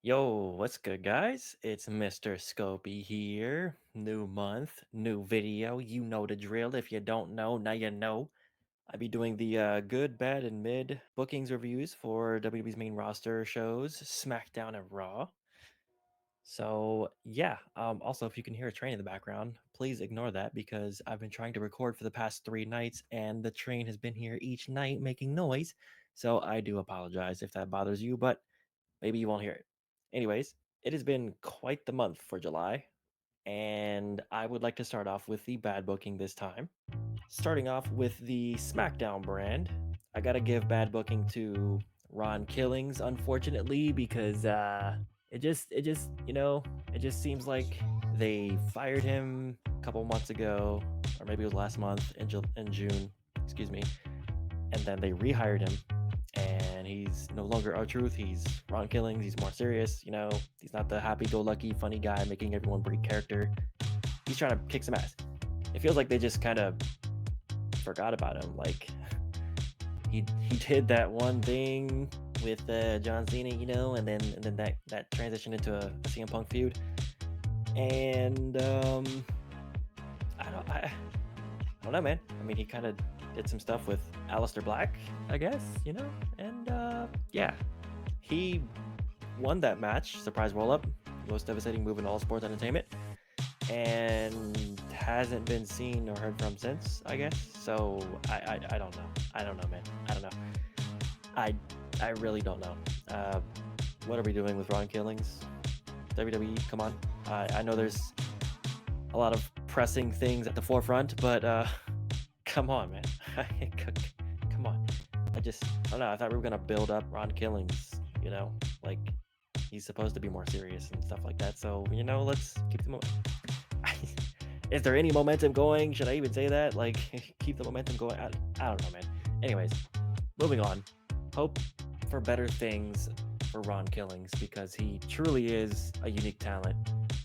Yo, what's good, guys? It's Mr. Scopey here. New month, new video. You know the drill. If you don't know, now you know. I be doing the good, bad, and mid bookings reviews for WWE's main roster shows, SmackDown and Raw. So yeah. Also, if you can hear a train in the background, please ignore that because I've been trying to record for the past 3 nights, and the train has been here each night making noise. So I do apologize if that bothers you, but maybe you won't hear it. Anyways, it has been quite the month for July, and I would like to start off with the bad booking this time. Starting off with the SmackDown brand, I gotta give bad booking to Ron Killings, unfortunately, because it just seems like they fired him a couple months ago, or maybe it was last month in June, excuse me, and then they rehired him, and he's no longer our truth. He's Ron Killings. He's more serious. He's not the happy-go-lucky, funny guy making everyone break character. He's trying to kick some ass. It feels like they just kind of forgot about him. Like he did that one thing with John Cena, and then that transitioned into a CM Punk feud. And I don't know, man. I mean, he kind of did some stuff with Aleister Black, I guess, and yeah, he won that match, surprise roll up, most devastating move in all sports entertainment, and hasn't been seen or heard from since, I guess. So I don't know. I don't know, man. I don't know. I I really don't know. What are we doing with Ron Killings? WWE, come on. I know there's a lot of pressing things at the forefront, but come on, man. Come on. I don't know. I thought we were gonna build up Ron Killings, like he's supposed to be more serious and stuff like that. So let's keep the Is there any momentum going? Should I even say that? Like, keep the momentum going. I don't know, man. Anyways, moving on. Hope for better things for Ron Killings because he truly is a unique talent,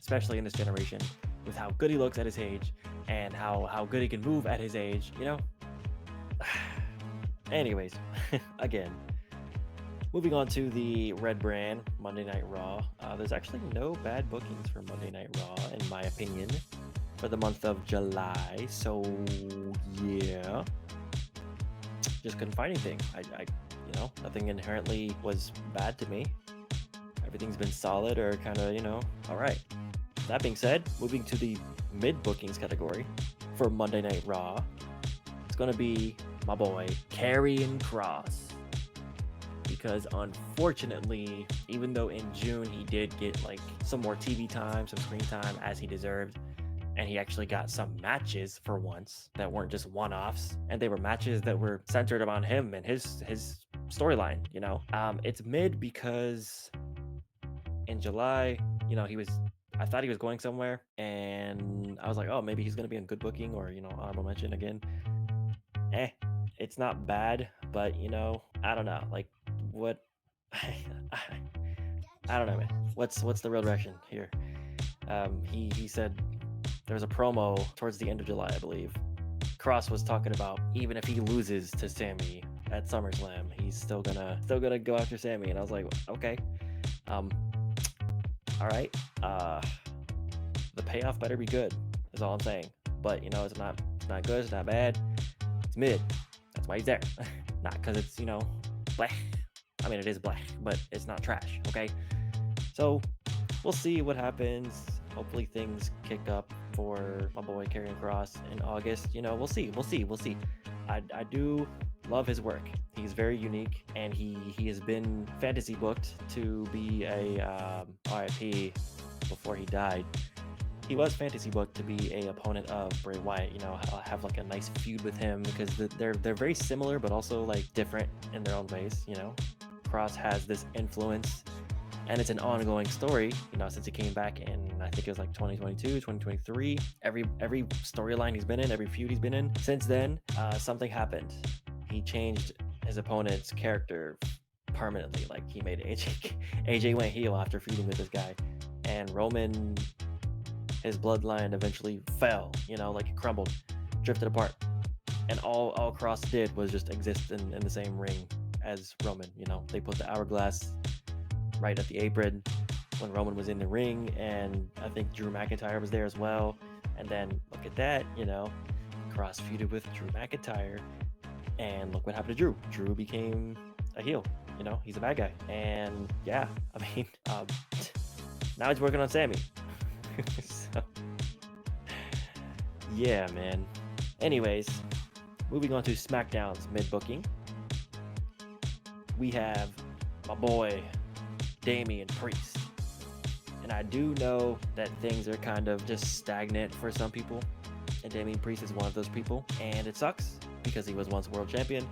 especially in this generation, with how good he looks at his age and how good he can move at his age. Anyways, again, moving on to the Red Brand Monday Night Raw. There's actually no bad bookings for Monday Night Raw, in my opinion, for the month of July. So yeah, just couldn't find anything. Nothing inherently was bad to me. Everything's been solid or kind of, all right. That being said, moving to the mid bookings category for Monday Night Raw, it's gonna be my boy Karrion Cross, because unfortunately, even though in June he did get like some more TV time, some screen time as he deserved, and he actually got some matches for once that weren't just one-offs, and they were matches that were centered around him and his storyline. It's mid because in July, he was. I thought he was going somewhere, and I was like, oh, maybe he's gonna be in good booking or honorable mention again. Eh, it's not bad, but I don't know. Like, what? I don't know, man. What's the real direction here? He said there was a promo towards the end of July, I believe. Cross was talking about even if he loses to Sammy at SummerSlam, he's still gonna go after Sammy, and I was like, okay, um, all right. The payoff better be good. Is all I'm saying. But it's not good. It's not bad. It's mid. That's why he's there. Not because it's black. I mean, it is black, but it's not trash. Okay. So we'll see what happens. Hopefully things kick up for my boy Karrion Cross in August. We'll see. We'll see. We'll see. I do love his work. He's very unique, and he has been fantasy booked to be a RIP before he died. He was fantasy booked to be a opponent of Bray Wyatt. Have like a nice feud with him because they're very similar, but also like different in their own ways. Cross has this influence, and it's an ongoing story. Since he came back in, I think it was like 2022, 2023. Every storyline he's been in, every feud he's been in since then, something happened. He changed his opponent's character permanently. Like he made AJ went heel after feuding with this guy, and Roman, his bloodline eventually fell, like it crumbled, drifted apart. And all Cross did was just exist in the same ring as Roman. They put the hourglass right at the apron, when Roman was in the ring, and I think Drew McIntyre was there as well. And then look at that, Cross feuded with Drew McIntyre, and look what happened to Drew. Drew became a heel. He's a bad guy. And yeah, I mean, now he's working on Sammy. So, yeah, man. Anyways, moving on to SmackDown's mid-booking. We have my boy, Damian Priest. And I do know that things are kind of just stagnant for some people. And Damian Priest is one of those people. And it sucks because he was once world champion.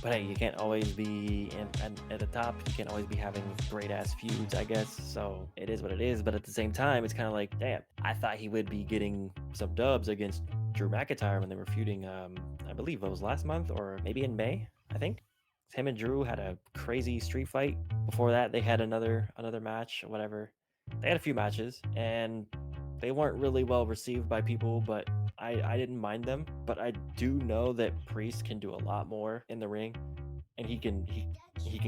But hey, you can't always be at the top. You can't always be having great-ass feuds, I guess. So it is what it is. But at the same time, it's kind of like, damn, I thought he would be getting some dubs against Drew McIntyre when they were feuding, I believe it was last month or maybe in May, I think. Him and Drew had a crazy street fight. Before that, they had another match or whatever. They had a few matches, and they weren't really well received by people, but I didn't mind them. But I do know that Priest can do a lot more in the ring, and he can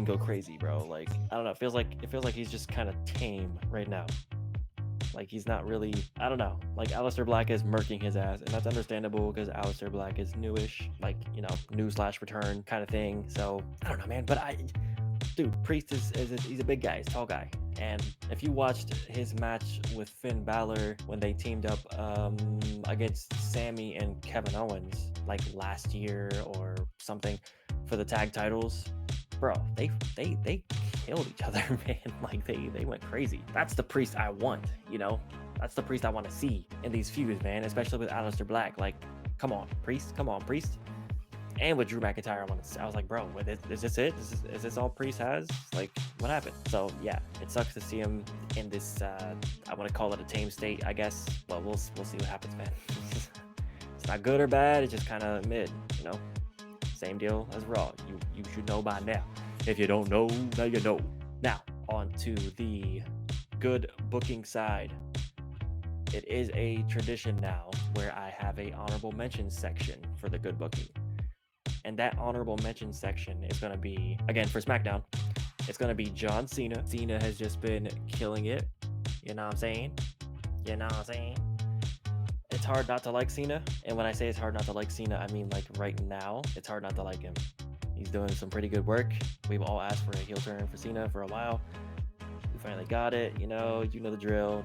go crazy, bro. Like, I don't know, it feels like he's just kind of tame right now. Like, he's not really, I don't know, like Aleister Black is murking his ass, and that's understandable because Aleister Black is newish, like, new/return kind of thing. So I don't know, man, but dude, Priest he's a big guy, he's a tall guy. And if you watched his match with Finn Balor when they teamed up against Sammy and Kevin Owens, like last year or something, for the tag titles, bro, they killed each other, man. Like, they went crazy. That's the Priest I want, That's the Priest I want to see in these feuds, man, especially with Aleister Black. Like, come on, Priest. And with Drew McIntyre, I was like, bro, is this it? Is this all Priest has? Like, what happened? So yeah, it sucks to see him in this, I want to call it a tame state, I guess. Well, we'll see what happens, man. It's not good or bad, it's just kind of mid, Same deal as Raw. You should know by now. If you don't know, now you know. Now, on to the good booking side. It is a tradition now where I have a honorable mention section for the good booking. And that honorable mention section is going to be, again, for SmackDown, it's going to be John Cena. Cena has just been killing it. You know what I'm saying? It's hard not to like Cena. And when I say it's hard not to like Cena, I mean, like, right now, it's hard not to like him. He's doing some pretty good work. We've all asked for a heel turn for Cena for a while. We finally got it. You know the drill.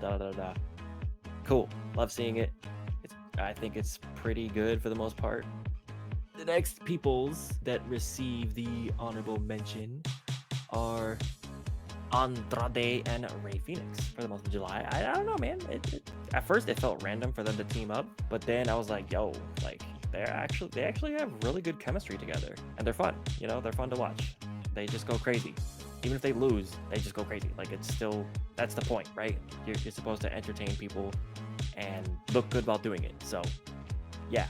Cool. Love seeing it. I think it's pretty good for the most part. The next peoples that receive the honorable mention are Andrade and Rey Fenix for the month of July. I don't know, man. At first it felt random for them to team up, but then I was like, yo, like, they actually have really good chemistry together, and they're fun. They're fun to watch. They just go crazy. Even if they lose, they just go crazy. Like, it's still, that's the point, right? You're supposed to entertain people and look good while doing it. So yeah,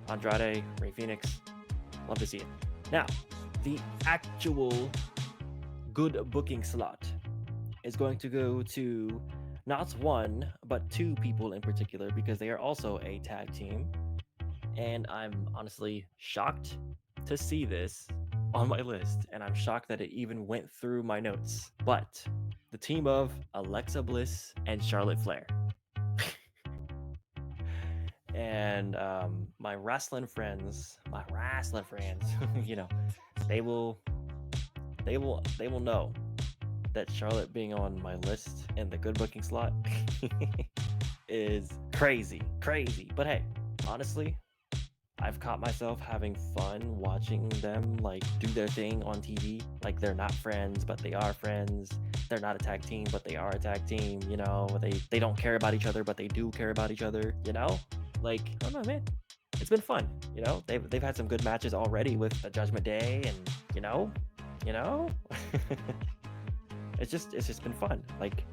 Andrade, Rey Fenix, love to see it. Now, the actual good booking slot is going to go to not one, but two people in particular, because they are also a tag team. And I'm honestly shocked to see this on my list, and I'm shocked that it even went through my notes. But the team of Alexa Bliss and Charlotte Flair. And my wrestling friends, they will know that Charlotte being on my list in the good booking slot is crazy. But hey, honestly, I've caught myself having fun watching them, like, do their thing on TV. Like, they're not friends, but they are friends. They're not a tag team, but they are a tag team. They don't care about each other, but they do care about each other. Like, I don't know, man. It's been fun. They've had some good matches already with the Judgment Day, and it's just been fun. Like,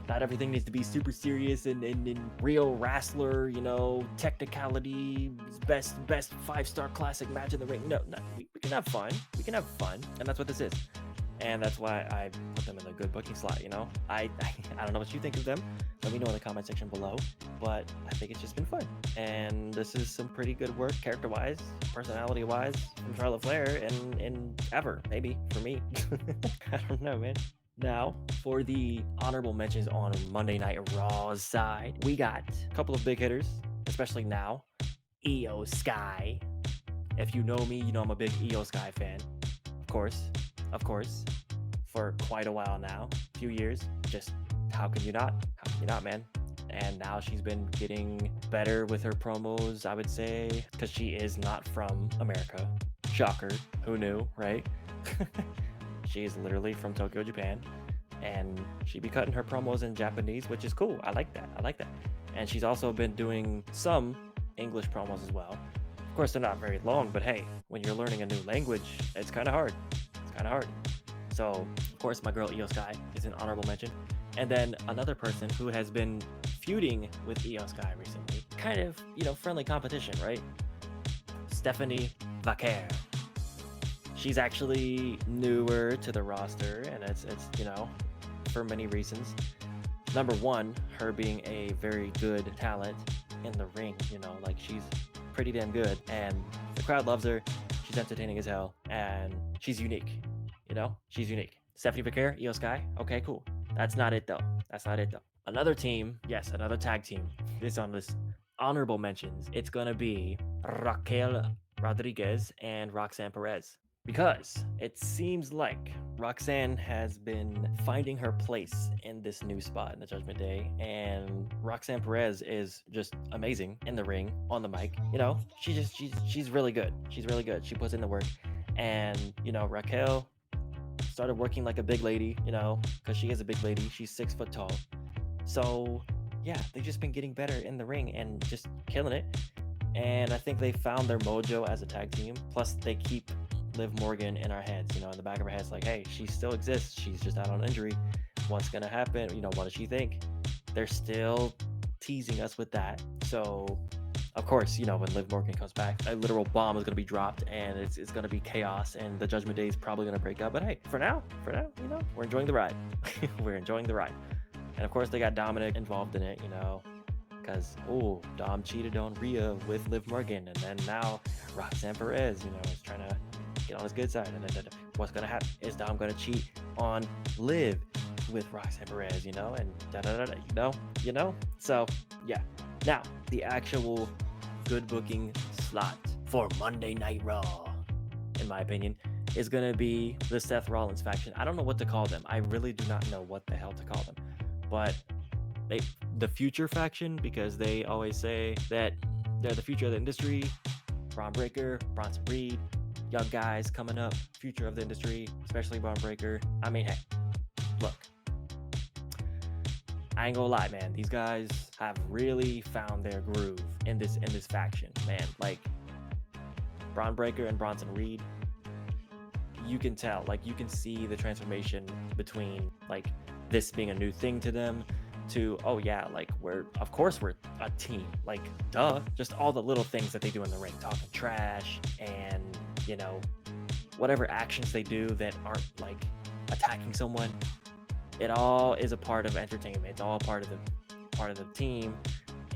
not everything needs to be super serious and real wrestler, technicality, best 5-star classic match in the ring. No, we can have fun. And that's what this is. And that's why I put them in the good booking slot, I don't know what you think of them. Let me know in the comment section below. But I think it's just been fun. And this is some pretty good work, character-wise, personality-wise, from Charlotte Flair, and ever, maybe, for me. I don't know, man. Now, for the honorable mentions on Monday Night Raw's side, we got a couple of big hitters, especially now. Io Sky. If you know me, you know I'm a big Io Sky fan. Of course, for quite a while now, a few years. Just how can you not? How can you not, man? And now she's been getting better with her promos, I would say, because she is not from America. Shocker. Who knew, right? She is literally from Tokyo, Japan. And she be cutting her promos in Japanese, which is cool. I like that. And she's also been doing some English promos as well. Of course, they're not very long, but hey, when you're learning a new language, it's kind of hard. So, of course, my girl Io Sky is an honorable mention. And then another person who has been feuding with Io Sky recently, kind of, friendly competition, right? Stephanie Vaquer. She's actually newer to the roster, and it's for many reasons. Number one, her being a very good talent in the ring, like she's pretty damn good, and the crowd loves her. She's entertaining as hell, and she's unique. She's unique. Stephanie Vaquer, Io Sky. Okay, cool. That's not it though. Another team, yes, another tag team is on this honorable mentions. It's gonna be Raquel Rodriguez and Roxanne Perez. Because it seems like Roxanne has been finding her place in this new spot in the Judgment Day, and Roxanne Perez is just amazing in the ring, on the mic. She's really good. She's really good. She puts in the work, and Raquel started working like a big lady, because she is a big lady. She's 6 foot tall. So yeah, they've just been getting better in the ring and just killing it. And I think they found their mojo as a tag team. Plus, they keep Liv Morgan in our heads, in the back of our heads, like, hey, she still exists. She's just out on injury. What's gonna happen? What does she think? They're still teasing us with that. So, of course, when Liv Morgan comes back, a literal bomb is gonna be dropped, and it's gonna be chaos, and the Judgment Day is probably gonna break up. But hey, for now, we're enjoying the ride. We're enjoying the ride. And of course, they got Dominic involved in it, because Dom cheated on Rhea with Liv Morgan, and then now Roxanne Perez, is trying to get on his good side. And then what's gonna happen? Is Dom gonna cheat on Liv with Roxanne Perez, and So yeah. Now the actual good booking slot for Monday Night Raw, in my opinion, is gonna be the Seth Rollins faction. I don't know what to call them. I really do not know what the hell to call them, but the future faction, because they always say that they're the future of the industry. Braun Breaker, Bronson Reed, young guys coming up, future of the industry, especially Braun Breaker. I mean, hey, look, I ain't gonna lie, man. These guys have really found their groove in this faction, man. Like Braun Breaker and Bronson Reed, you can tell, like you can see the transformation between like this being a new thing to them to, oh yeah, like we're a team, like duh. Just all the little things that they do in the ring, talking trash, and whatever actions they do that aren't like attacking someone, it all is a part of entertainment. It's all part of the team,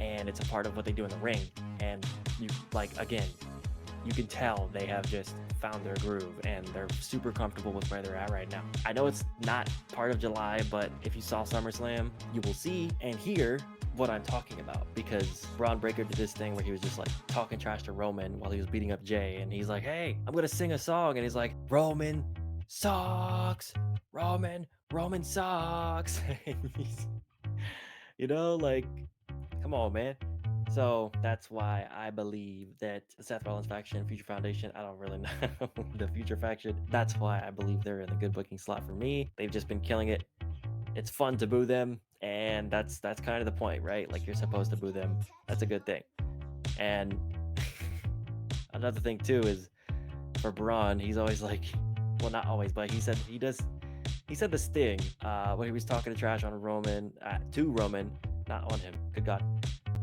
and it's a part of what they do in the ring. And you can tell they have just found their groove, and they're super comfortable with where they're at right now. I know it's not part of July, but if you saw SummerSlam, you will see and hear what I'm talking about, because Braun Breaker did this thing where he was just like talking trash to Roman while he was beating up Jay, and he's like, hey, I'm gonna sing a song, and he's like, Roman sucks, Roman sucks. Like, come on, man. So that's why I believe that the Seth Rollins faction, Future Foundation, I don't really know the Future faction. That's why I believe they're in the good booking slot for me. They've just been killing it. It's fun to boo them, and that's kind of the point, right? Like, you're supposed to boo them. That's a good thing. And another thing too is for Braun, he's always like, well, not always, but he said this thing when he was talking to trash on Roman, to Roman, not on him. Good God.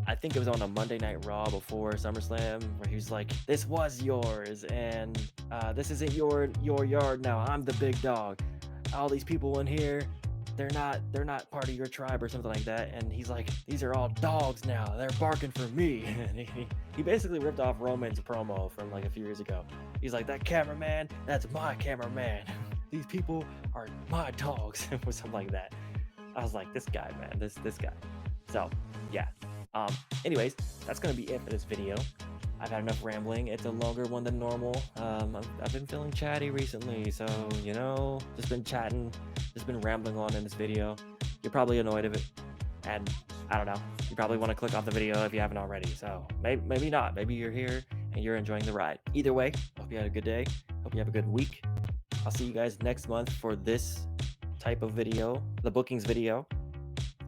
I think it was on a Monday Night Raw before SummerSlam, where he was like, this was yours, and this isn't your yard now. I'm the big dog. All these people in here, they're not part of your tribe or something like that. And he's like, these are all dogs now. They're barking for me. And he basically ripped off Roman's promo from like a few years ago. He's like, that cameraman, that's my cameraman. these people are my dogs or something like that. I was like, this guy, man, this guy. So yeah. Anyways, that's gonna be it for this video. I've had enough rambling. It's a longer one than normal. I've been feeling chatty recently, so you know, just been chatting, just been rambling on in this video. You're probably annoyed of it, and I don't know. You probably want to click off the video if you haven't already. So maybe not. Maybe you're here and you're enjoying the ride. Either way, hope you had a good day. Hope you have a good week. I'll see you guys next month for this type of video, the bookings video.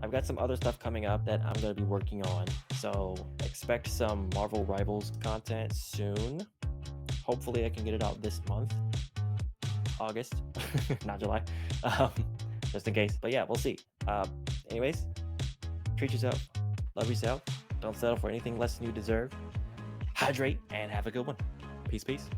I've got some other stuff coming up that I'm going to be working on, so expect some Marvel Rivals content soon. Hopefully I can get it out this month, August, not July, just in case. But yeah, we'll see. Anyways, treat yourself, love yourself, don't settle for anything less than you deserve, hydrate, and have a good one. Peace, peace.